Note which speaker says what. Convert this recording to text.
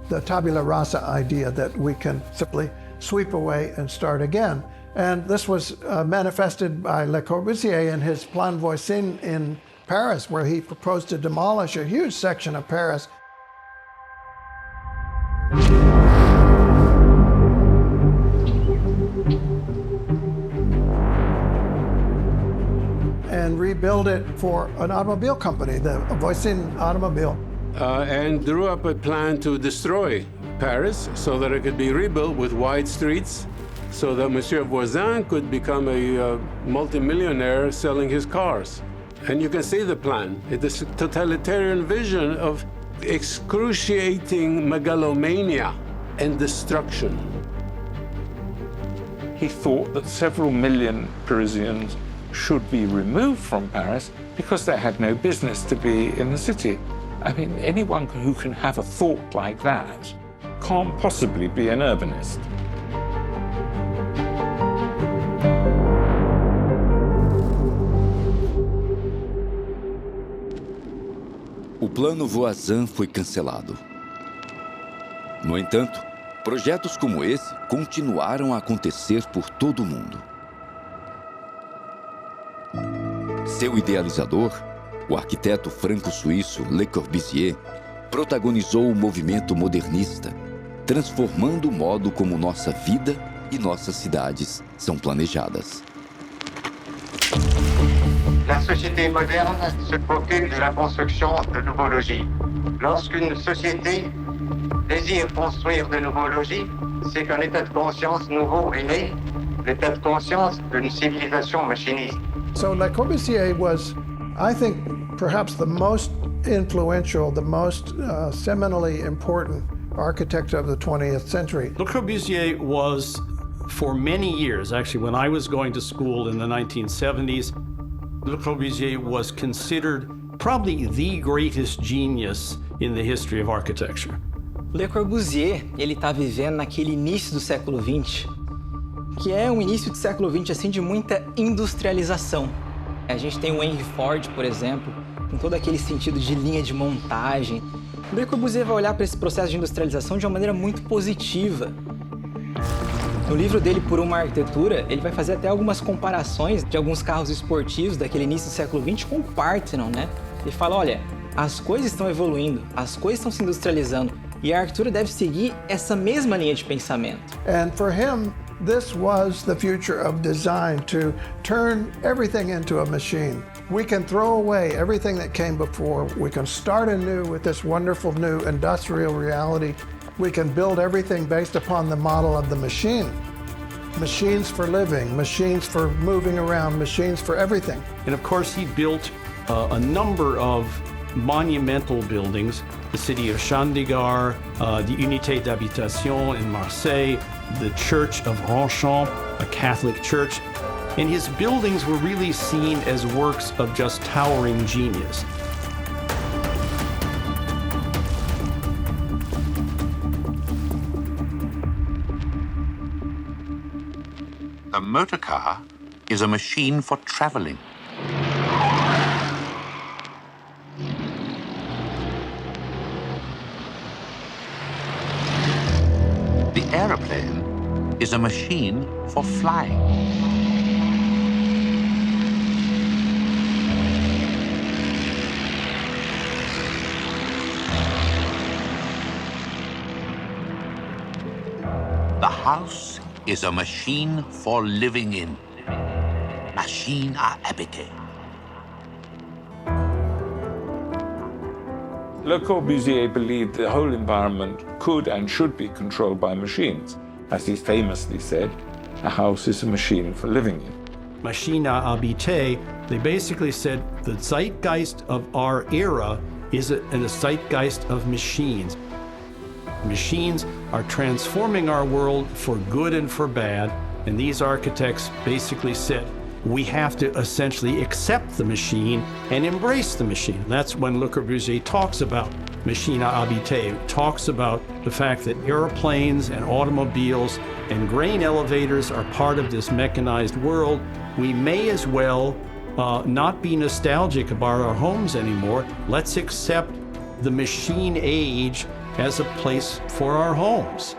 Speaker 1: the tabula rasa idea that we can simply sweep away and start again. And this was manifested by Le Corbusier in his Plan Voisin in Paris, where he proposed to demolish a huge section of Paris. And rebuild it for an automobile company, the Voisin automobile.
Speaker 2: And drew up a plan to destroy Paris so that it could be rebuilt with wide streets, so that Monsieur Voisin could become a multimillionaire selling his cars. And you can see the plan. It's a totalitarian vision of excruciating megalomania and destruction.
Speaker 3: He thought that several million Parisians should be removed from Paris because they had no business to be in the city. I mean, anyone who can have a thought like that can't possibly be an urbanist.
Speaker 4: O plano Voisin foi cancelado. No entanto, projetos como esse continuaram a acontecer por todo o mundo. Seu idealizador, o arquiteto franco-suíço Le Corbusier, protagonizou o movimento modernista, transformando o modo como nossa vida e nossas cidades são planejadas.
Speaker 5: La société moderne se préoccupe de la construction de nouveaux logis. Lorsqu'une société désire construire de nouveaux logis, c'est qu'un état de conscience nouveau est né, l'état de conscience d'une civilisation machiniste.
Speaker 1: So Le Corbusier was, I think, perhaps the most influential, the most seminally important architect of the 20th century.
Speaker 6: Le Corbusier was, for many years, actually when I was going to school in the 1970s, Le Corbusier was considered probably the greatest genius in the history of architecture.
Speaker 7: Le Corbusier, ele está vivendo naquele início do século XX, que é um início do século XX assim de muita industrialização. A gente tem o Henry Ford, por exemplo, com todo aquele sentido de linha de montagem. Le Corbusier vai olhar para esse processo de industrialização de uma maneira muito positiva. No livro dele, Por uma Arquitetura, ele vai fazer até algumas comparações de alguns carros esportivos daquele início do século XX com o Parthenon, né? Ele fala, olha, as coisas estão evoluindo, as coisas estão se industrializando, e a arquitetura deve seguir essa mesma linha de pensamento.
Speaker 1: And for him, this was the future of design, to turn everything into a machine. We can throw away everything that came before. We can start anew with this wonderful new industrial reality. We can build everything based upon the model of the machine. Machines for living, machines for moving around, machines for everything.
Speaker 6: And of course, he built a number of monumental buildings, the city of Chandigarh, the Unité d'Habitation in Marseille, the Church of Ronchamp, a Catholic church. And his buildings were really seen as works of just towering genius.
Speaker 8: A motor car is a machine for traveling. The aeroplane is a machine for flying. The house is a machine for living in. Machine à habiter.
Speaker 3: Le Corbusier believed the whole environment could and should be controlled by machines. As he famously said, a house is a machine for living in.
Speaker 6: Machine à habiter, they basically said the zeitgeist of our era is a zeitgeist of machines. Machines are transforming our world for good and for bad, and these architects basically said, we have to essentially accept the machine and embrace the machine. That's when Le Corbusier talks about machine à habiter, talks about the fact that airplanes and automobiles and grain elevators are part of this mechanized world. We may as well not be nostalgic about our homes anymore. Let's accept the machine age as a place for our homes.